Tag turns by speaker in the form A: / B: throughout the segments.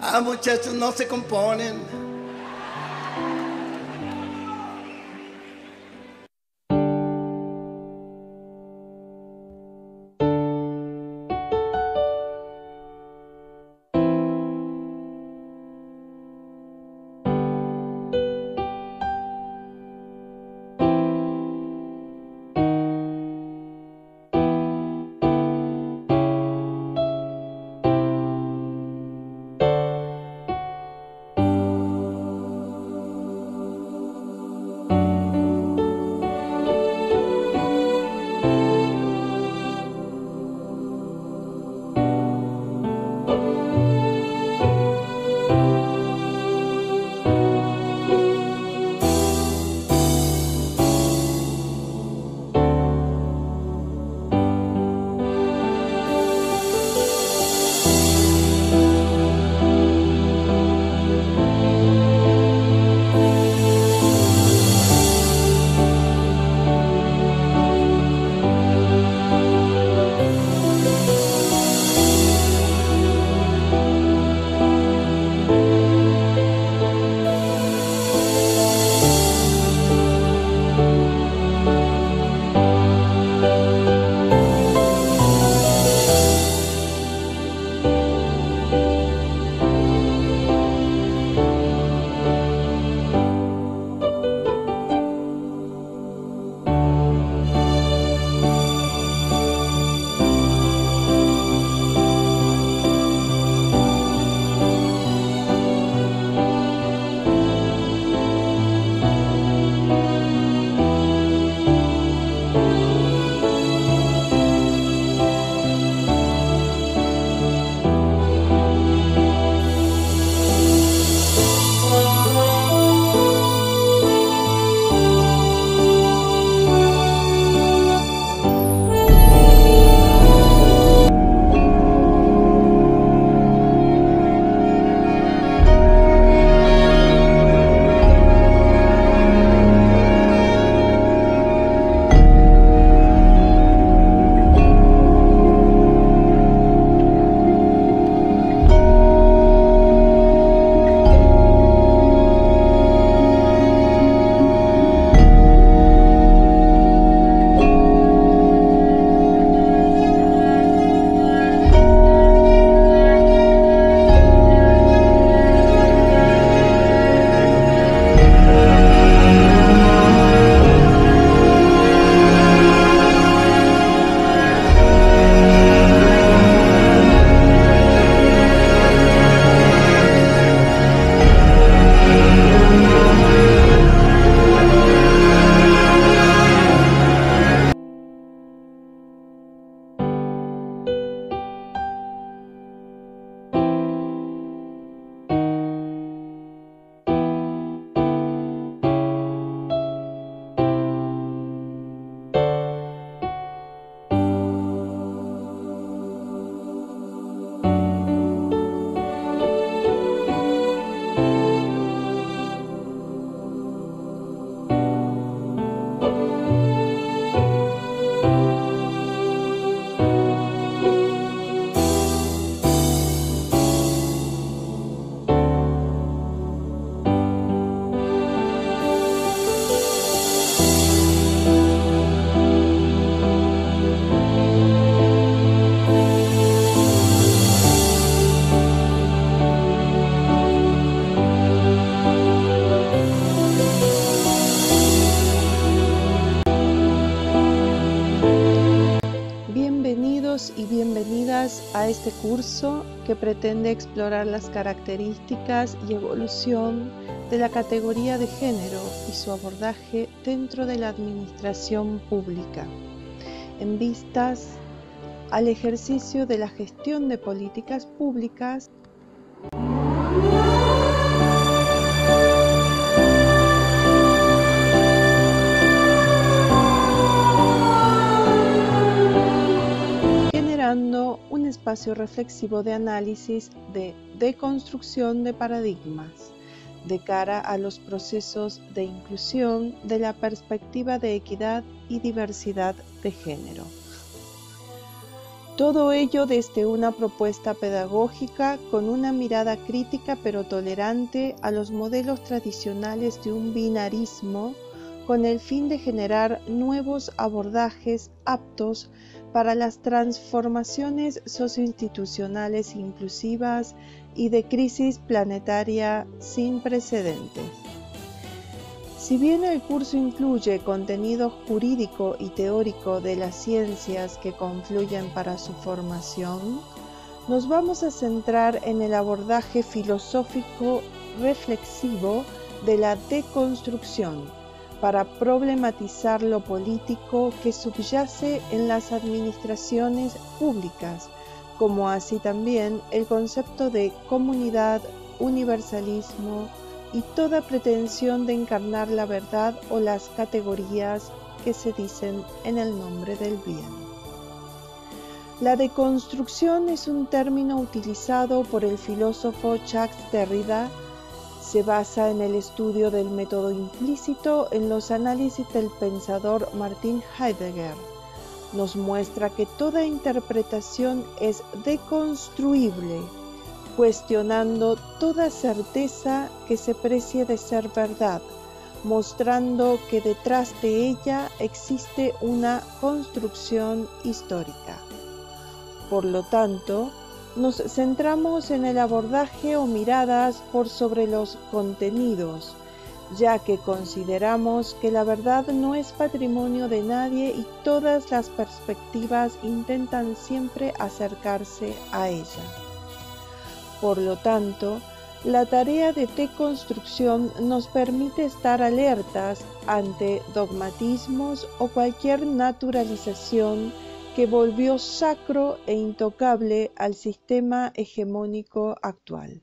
A: Ah, muchachos, no se componen.
B: Bienvenidos y bienvenidas a este curso que pretende explorar las características y evolución de la categoría de género y su abordaje dentro de la administración pública, en vistas al ejercicio de la gestión de políticas públicas generando un espacio reflexivo de análisis de deconstrucción de paradigmas de cara a los procesos de inclusión de la perspectiva de equidad y diversidad de género. Todo ello desde una propuesta pedagógica con una mirada crítica pero tolerante a los modelos tradicionales de un binarismo, con el fin de generar nuevos abordajes aptos para las transformaciones socioinstitucionales inclusivas y de crisis planetaria sin precedentes. Si bien el curso incluye contenido jurídico y teórico de las ciencias que confluyen para su formación, nos vamos a centrar en el abordaje filosófico reflexivo de la deconstrucción para problematizar lo político que subyace en las administraciones públicas, como así también el concepto de comunidad, universalismo y toda pretensión de encarnar la verdad o las categorías que se dicen en el nombre del bien. La deconstrucción es un término utilizado por el filósofo Jacques Derrida. Se basa en el estudio del método implícito en los análisis del pensador Martin Heidegger. Nos muestra que toda interpretación es deconstruible, cuestionando toda certeza que se precie de ser verdad, mostrando que detrás de ella existe una construcción histórica. Por lo tanto, nos centramos en el abordaje o miradas por sobre los contenidos, ya que consideramos que la verdad no es patrimonio de nadie y todas las perspectivas intentan siempre acercarse a ella. Por lo tanto, la tarea de deconstrucción nos permite estar alertas ante dogmatismos o cualquier naturalización que volvió sacro e intocable al sistema hegemónico actual.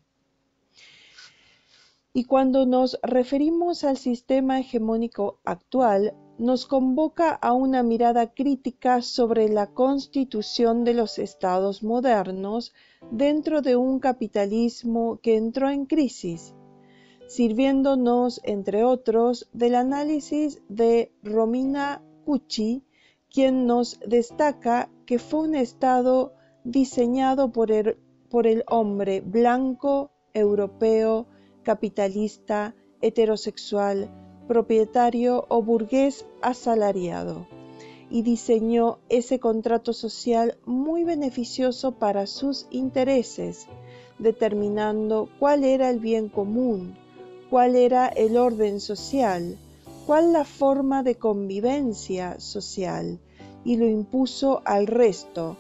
B: Y cuando nos referimos al sistema hegemónico actual, nos convoca a una mirada crítica sobre la constitución de los estados modernos dentro de un capitalismo que entró en crisis, sirviéndonos, entre otros, del análisis de Romina Cucci, quien nos destaca que fue un estado diseñado por el hombre blanco, europeo, capitalista, heterosexual, propietario o burgués asalariado, y diseñó ese contrato social muy beneficioso para sus intereses, determinando cuál era el bien común, cuál era el orden social, cuál la forma de convivencia social, y lo impuso al resto,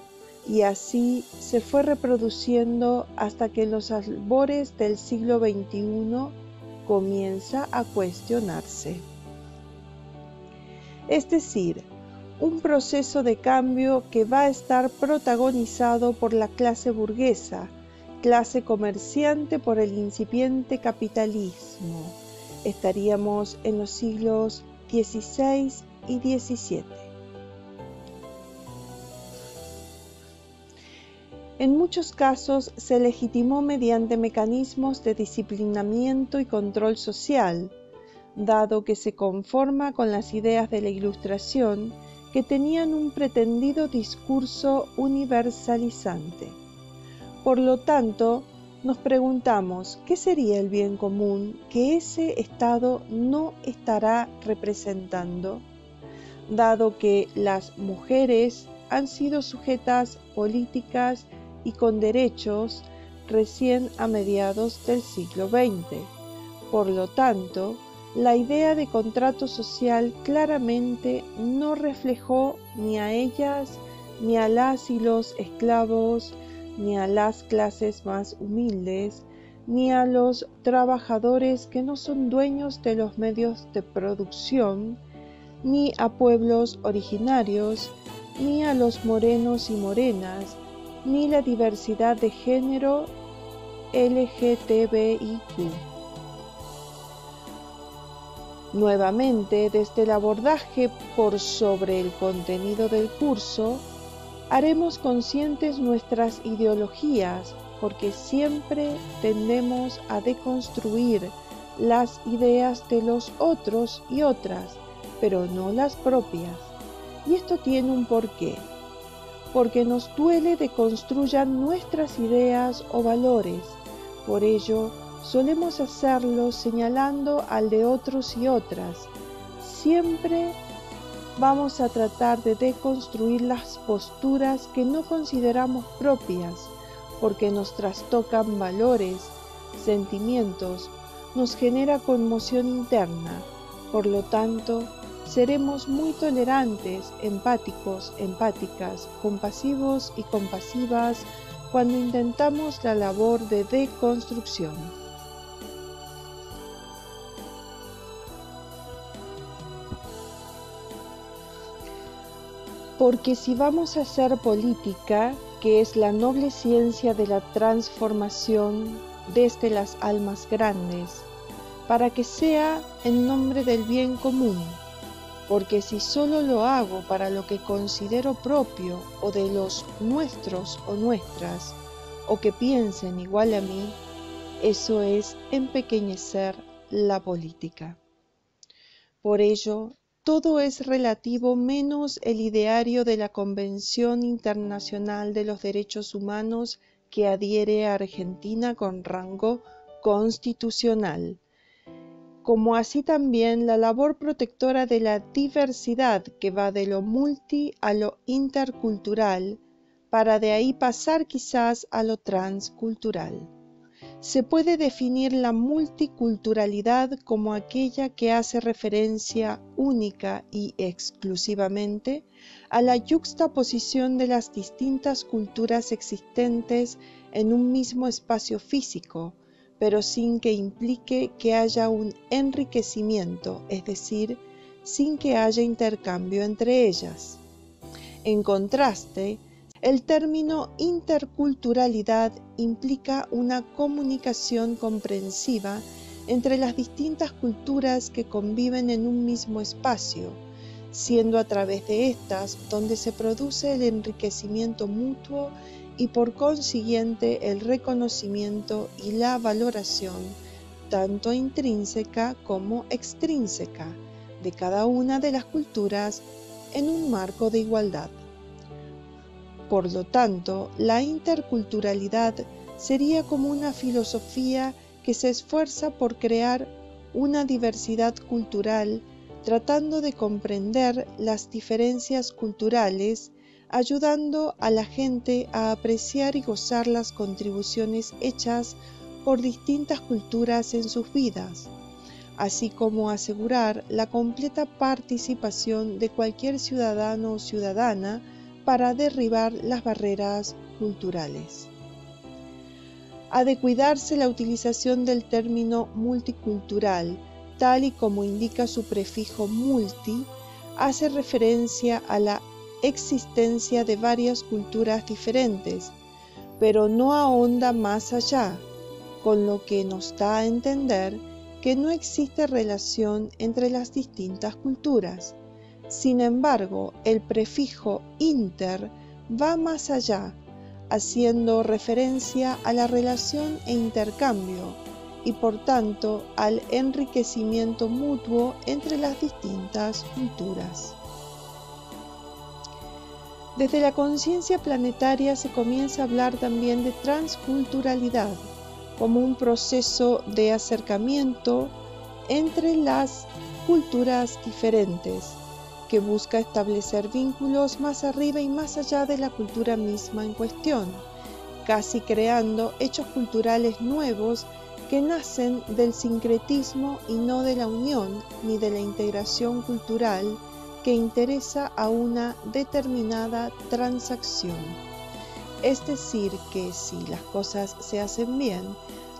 B: y así se fue reproduciendo hasta que en los albores del siglo XXI comienza a cuestionarse. Es decir, un proceso de cambio que va a estar protagonizado por la clase burguesa, clase comerciante por el incipiente capitalismo. Estaríamos en los siglos XVI y XVII. En muchos casos se legitimó mediante mecanismos de disciplinamiento y control social, dado que se conforma con las ideas de la Ilustración que tenían un pretendido discurso universalizante. Por lo tanto, nos preguntamos qué sería el bien común que ese Estado no estará representando, dado que las mujeres han sido sujetas políticas y con derechos recién a mediados del siglo XX. Por lo tanto, la idea de contrato social claramente no reflejó ni a ellas, ni a las y los esclavos, ni a las clases más humildes, ni a los trabajadores que no son dueños de los medios de producción, ni a pueblos originarios, ni a los morenos y morenas, ni la diversidad de género LGTBIQ. Nuevamente, desde el abordaje por sobre el contenido del curso, haremos conscientes nuestras ideologías, porque siempre tendemos a deconstruir las ideas de los otros y otras, pero no las propias. Y esto tiene un porqué. porque nos duele deconstruyan nuestras ideas o valores. Por ello, solemos hacerlo señalando al de otros y otras. Siempre vamos a tratar de deconstruir las posturas que no consideramos propias, porque nos trastocan valores, sentimientos, nos genera conmoción interna. Por lo tanto, seremos muy tolerantes, empáticos, empáticas, compasivos y compasivas cuando intentamos la labor de deconstrucción. Porque si vamos a hacer política, que es la noble ciencia de la transformación desde las almas grandes, para que sea en nombre del bien común, porque si solo lo hago para lo que considero propio o de los nuestros o nuestras, o que piensen igual a mí, eso es empequeñecer la política. Por ello, todo es relativo menos el ideario de la Convención Internacional de los Derechos Humanos que adhiere a Argentina con rango constitucional, como así también la labor protectora de la diversidad que va de lo multi a lo intercultural, para de ahí pasar quizás a lo transcultural. Se puede definir la multiculturalidad como aquella que hace referencia única y exclusivamente a la yuxtaposición de las distintas culturas existentes en un mismo espacio físico, pero sin que implique que haya un enriquecimiento, es decir, sin que haya intercambio entre ellas. En contraste, el término interculturalidad implica una comunicación comprensiva entre las distintas culturas que conviven en un mismo espacio, siendo a través de estas donde se produce el enriquecimiento mutuo y por consiguiente el reconocimiento y la valoración, tanto intrínseca como extrínseca, de cada una de las culturas en un marco de igualdad. Por lo tanto, la interculturalidad sería como una filosofía que se esfuerza por crear una diversidad cultural, tratando de comprender las diferencias culturales, ayudando a la gente a apreciar y gozar las contribuciones hechas por distintas culturas en sus vidas, así como asegurar la completa participación de cualquier ciudadano o ciudadana para derribar las barreras culturales. Ha de cuidarse la utilización del término multicultural, tal y como indica su prefijo multi, hace referencia a la existencia de varias culturas diferentes, pero no ahonda más allá, con lo que nos da a entender que no existe relación entre las distintas culturas. Sin embargo, el prefijo inter va más allá, haciendo referencia a la relación e intercambio y por tanto al enriquecimiento mutuo entre las distintas culturas. Desde la conciencia planetaria se comienza a hablar también de transculturalidad como un proceso de acercamiento entre las culturas diferentes, que busca establecer vínculos más arriba y más allá de la cultura misma en cuestión, casi creando hechos culturales nuevos que nacen del sincretismo y no de la unión ni de la integración cultural que interesa a una determinada transacción. Es decir, que si las cosas se hacen bien,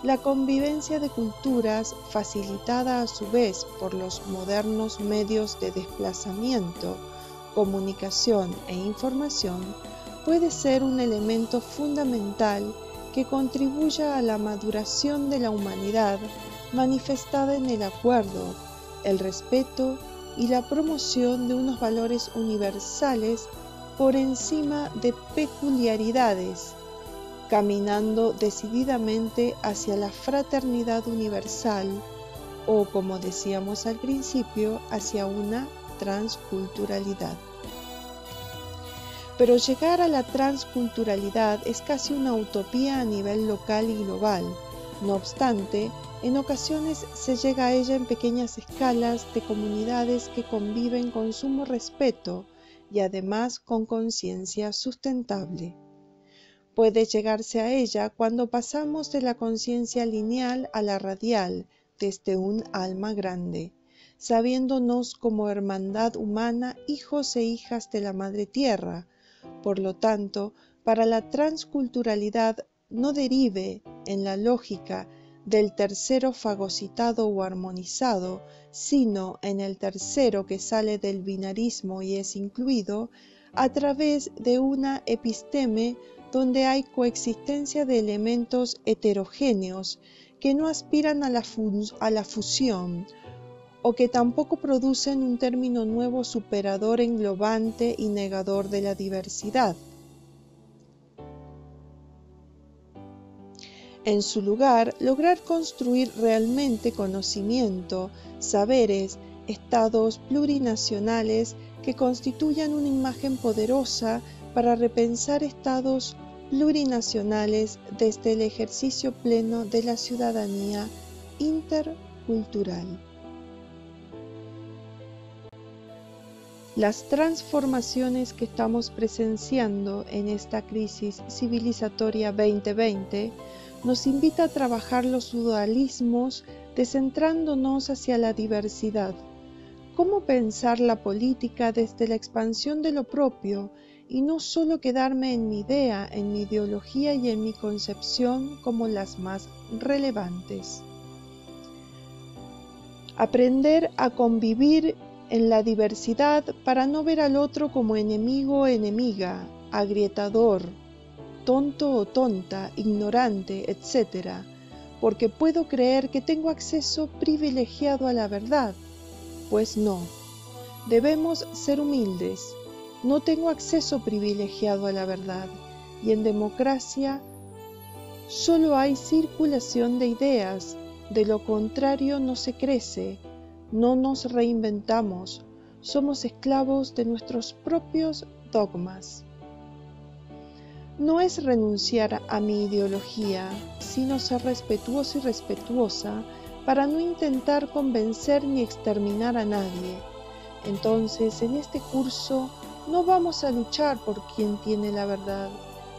B: la convivencia de culturas, facilitada a su vez por los modernos medios de desplazamiento, comunicación e información, puede ser un elemento fundamental que contribuya a la maduración de la humanidad manifestada en el acuerdo, el respeto y la promoción de unos valores universales por encima de peculiaridades, caminando decididamente hacia la fraternidad universal o, como decíamos al principio, hacia una transculturalidad. pero llegar a la transculturalidad es casi una utopía a nivel local y global. No obstante, en ocasiones se llega a ella en pequeñas escalas de comunidades que conviven con sumo respeto y además con conciencia sustentable. Puede llegarse a ella cuando pasamos de la conciencia lineal a la radial desde un alma grande, sabiéndonos como hermandad humana, hijos e hijas de la Madre Tierra. Por lo tanto, para la transculturalidad no derive en la lógica del tercero fagocitado o armonizado, sino en el tercero que sale del binarismo y es incluido a través de una episteme donde hay coexistencia de elementos heterogéneos que no aspiran a la fusión o que tampoco producen un término nuevo superador, englobante y negador de la diversidad. En su lugar, lograr construir realmente conocimiento, saberes, estados plurinacionales que constituyan una imagen poderosa para repensar estados plurinacionales desde el ejercicio pleno de la ciudadanía intercultural. Las transformaciones que estamos presenciando en esta crisis civilizatoria 2020 nos invita a trabajar los dualismos descentrándonos hacia la diversidad. ¿Cómo pensar la política desde la expansión de lo propio y no solo quedarme en mi idea, en mi ideología y en mi concepción como las más relevantes? Aprender a convivir en la diversidad para no ver al otro como enemigo o enemiga, agrietador, tonto o tonta, ignorante, etc., porque puedo creer que tengo acceso privilegiado a la verdad. Pues no, debemos ser humildes. No tengo acceso privilegiado a la verdad, y en democracia solo hay circulación de ideas, de lo contrario no se crece, no nos reinventamos, somos esclavos de nuestros propios dogmas. No es renunciar a mi ideología, sino ser respetuoso y respetuosa para no intentar convencer ni exterminar a nadie. Entonces, en este curso no vamos a luchar por quien tiene la verdad,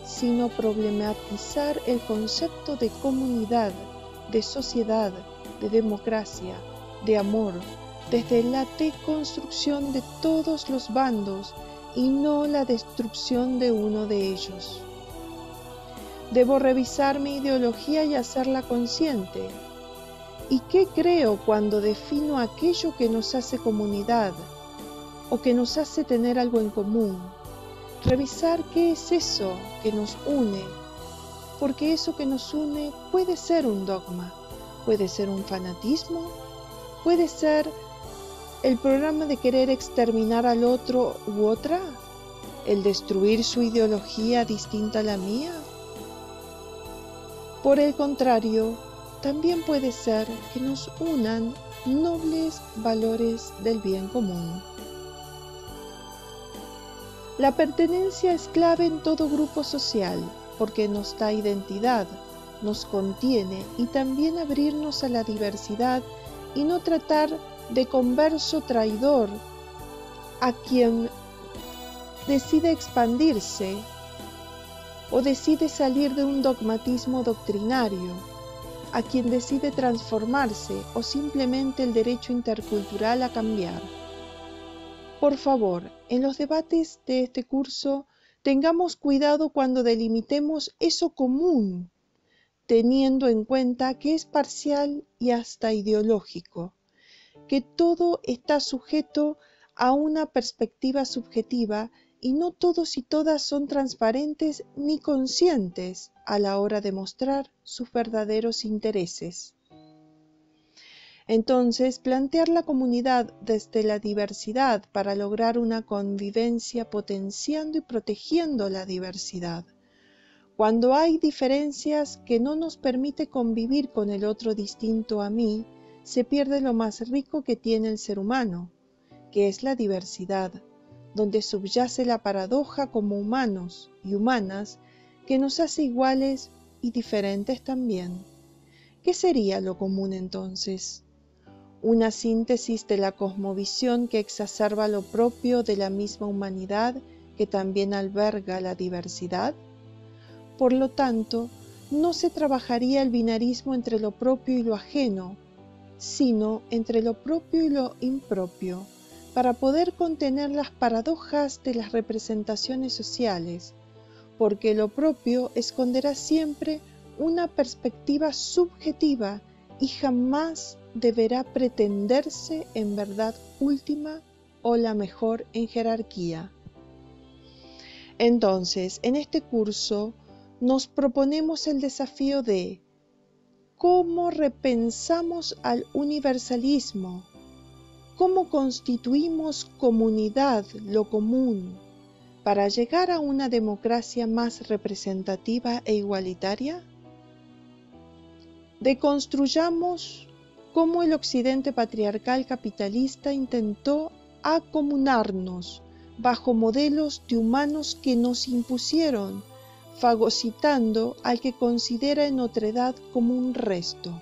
B: sino problematizar el concepto de comunidad, de sociedad, de democracia, de amor, desde la deconstrucción de todos los bandos y no la destrucción de uno de ellos. Debo revisar mi ideología y hacerla consciente. ¿Y qué creo cuando defino aquello que nos hace comunidad o que nos hace tener algo en común? Revisar qué es eso que nos une, porque eso que nos une puede ser un dogma, puede ser un fanatismo, puede ser el programa de querer exterminar al otro u otra, el destruir su ideología distinta a la mía. Por el contrario, también puede ser que nos unan nobles valores del bien común. La pertenencia es clave en todo grupo social porque nos da identidad, nos contiene y también abrirnos a la diversidad y no tratar de converso traidor a quien decide expandirse o decide salir de un dogmatismo doctrinario, a quien decide transformarse o simplemente el derecho intercultural a cambiar. Por favor, en los debates de este curso, tengamos cuidado cuando delimitemos eso común, teniendo en cuenta que es parcial y hasta ideológico, que todo está sujeto a una perspectiva subjetiva y no todos y todas son transparentes ni conscientes a la hora de mostrar sus verdaderos intereses. Entonces, plantear la comunidad desde la diversidad para lograr una convivencia potenciando y protegiendo la diversidad. Cuando hay diferencias que no nos permite convivir con el otro distinto a mí, se pierde lo más rico que tiene el ser humano, que es la diversidad, donde subyace la paradoja como humanos y humanas que nos hace iguales y diferentes también. ¿Qué sería lo común entonces? Una síntesis de la cosmovisión que exacerba lo propio de la misma humanidad que también alberga la diversidad. Por lo tanto, no se trabajaría el binarismo entre lo propio y lo ajeno, sino entre lo propio y lo impropio, para poder contener las paradojas de las representaciones sociales, porque lo propio esconderá siempre una perspectiva subjetiva y jamás deberá pretenderse en verdad última o la mejor en jerarquía. Entonces, en este curso nos proponemos el desafío de cómo repensamos al universalismo, cómo constituimos comunidad, lo común, para llegar a una democracia más representativa e igualitaria. Deconstruyamos cómo el occidente patriarcal capitalista intentó acomunarnos bajo modelos de humanos que nos impusieron, fagocitando al que considera en otredad como un resto.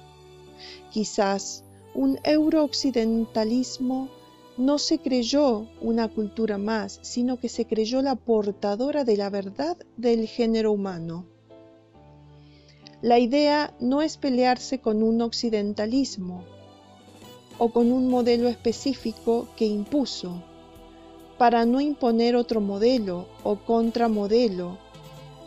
B: Quizás un eurooccidentalismo no se creyó una cultura más, sino que se creyó la portadora de la verdad del género humano. La idea no es pelearse con un occidentalismo o con un modelo específico que impuso, para no imponer otro modelo o contramodelo,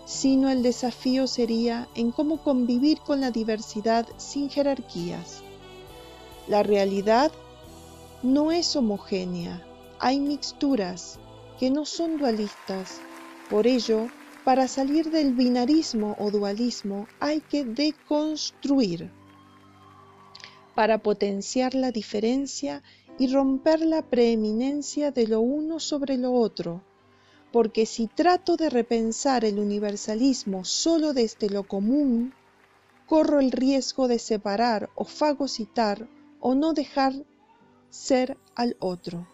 B: sino el desafío sería en cómo convivir con la diversidad sin jerarquías. La realidad no es homogénea, hay mixturas que no son dualistas. Por ello, para salir del binarismo o dualismo hay que deconstruir, para potenciar la diferencia y romper la preeminencia de lo uno sobre lo otro, porque si trato de repensar el universalismo solo desde lo común, corro el riesgo de separar o fagocitar o no dejar ser al otro.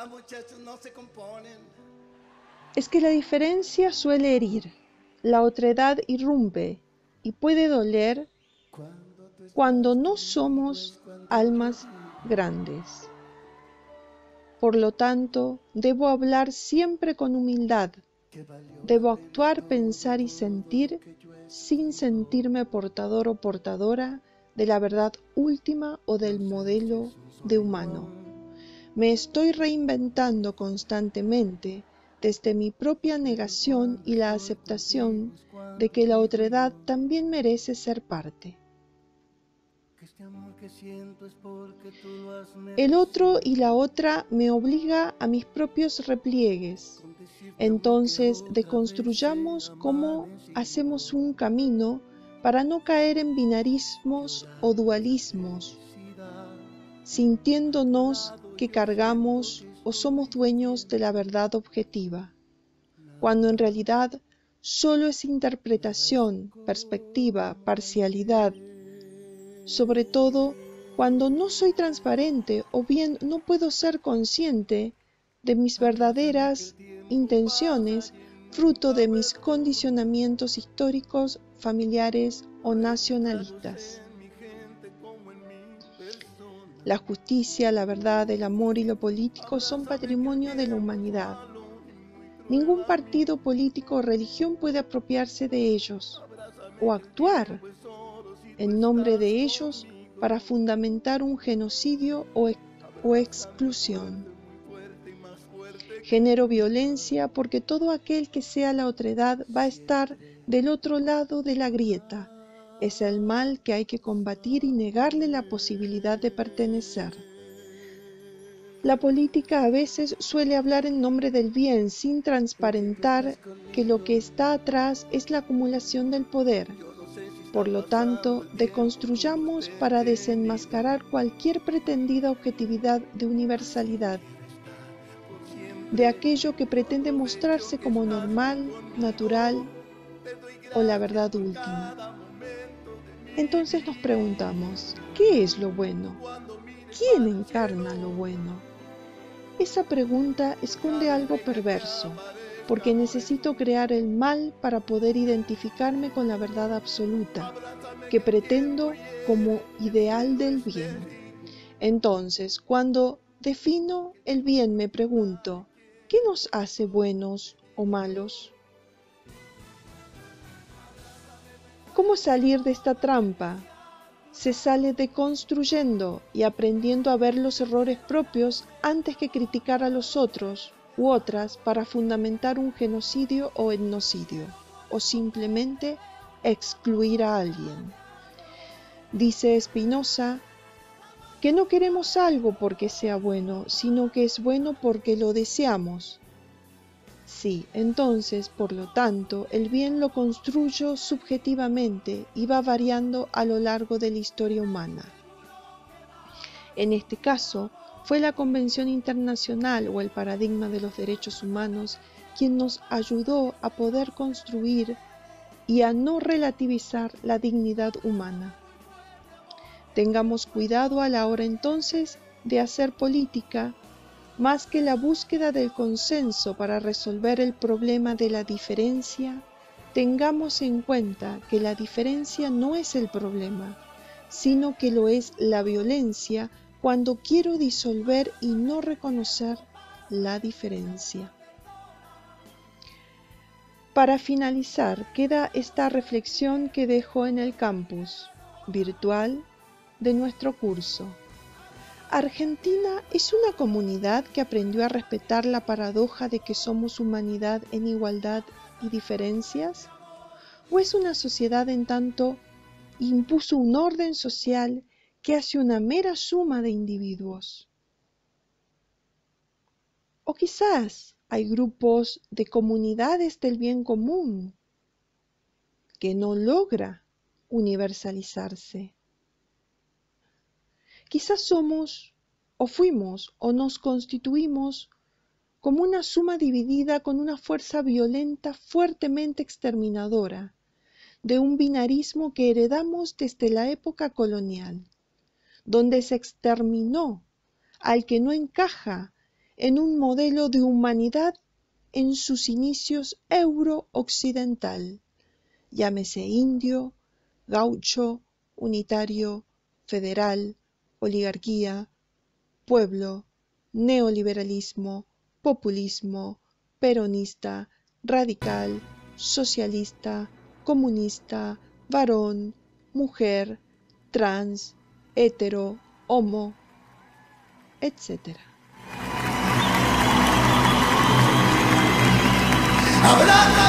A: Muchachos, no se componen.
B: Es que la diferencia suele herir, la otredad irrumpe y puede doler cuando no somos almas grandes. Por lo tanto, debo hablar siempre con humildad. Debo actuar, pensar y sentir sin sentirme portador o portadora de la verdad última o del modelo de humano. Me estoy reinventando constantemente desde mi propia negación y la aceptación de que la otredad también merece ser parte. El otro y la otra me obliga a mis propios repliegues. Entonces, deconstruyamos cómo hacemos un camino para no caer en binarismos o dualismos, sintiéndonos que cargamos o somos dueños de la verdad objetiva, cuando en realidad solo es interpretación, perspectiva, parcialidad, sobre todo cuando no soy transparente o bien no puedo ser consciente de mis verdaderas intenciones fruto de mis condicionamientos históricos, familiares o nacionalistas. La justicia, la verdad, el amor y lo político son patrimonio de la humanidad. Ningún partido político o religión puede apropiarse de ellos o actuar en nombre de ellos para fundamentar un genocidio o exclusión. Genero violencia porque todo aquel que sea la otredad va a estar del otro lado de la grieta. Es el mal que hay que combatir y negarle la posibilidad de pertenecer. La política a veces suele hablar en nombre del bien sin transparentar que lo que está atrás es la acumulación del poder. Por lo tanto, deconstruyamos para desenmascarar cualquier pretendida objetividad de universalidad, de aquello que pretende mostrarse como normal, natural o la verdad última. Entonces nos preguntamos, ¿qué es lo bueno? ¿quién encarna lo bueno? Esa pregunta esconde algo perverso, porque necesito crear el mal para poder identificarme con la verdad absoluta, que pretendo como ideal del bien. Entonces, cuando defino el bien, me pregunto, ¿qué nos hace buenos o malos? ¿Cómo salir de esta trampa? Se sale deconstruyendo y aprendiendo a ver los errores propios antes que criticar a los otros u otras para fundamentar un genocidio o etnocidio, o simplemente excluir a alguien. Dice Spinoza que no queremos algo porque sea bueno, sino que es bueno porque lo deseamos. Sí, entonces, por lo tanto, el bien lo construyo subjetivamente y va variando a lo largo de la historia humana. En este caso, fue la Convención Internacional o el paradigma de los derechos humanos quien nos ayudó a poder construir y a no relativizar la dignidad humana. Tengamos cuidado a la hora entonces de hacer política, más que la búsqueda del consenso para resolver el problema de la diferencia, tengamos en cuenta que la diferencia no es el problema, sino que lo es la violencia cuando quiero disolver y no reconocer la diferencia. Para finalizar, queda esta reflexión que dejo en el campus virtual de nuestro curso. Argentina es una comunidad que aprendió a respetar la paradoja de que somos humanidad en igualdad y diferencias, ¿o es una sociedad en tanto impuso un orden social que hace una mera suma de individuos? O quizás hay grupos de comunidades del bien común que no logra universalizarse. Quizás somos, o fuimos, o nos constituimos como una suma dividida con una fuerza violenta fuertemente exterminadora, de un binarismo que heredamos desde la época colonial, donde se exterminó al que no encaja en un modelo de humanidad en sus inicios euro-occidental, llámese indio, gaucho, unitario, federal, oligarquía, pueblo, neoliberalismo, populismo, peronista, radical, socialista, comunista, varón, mujer, trans, hetero, homo, etc.
A: Abraza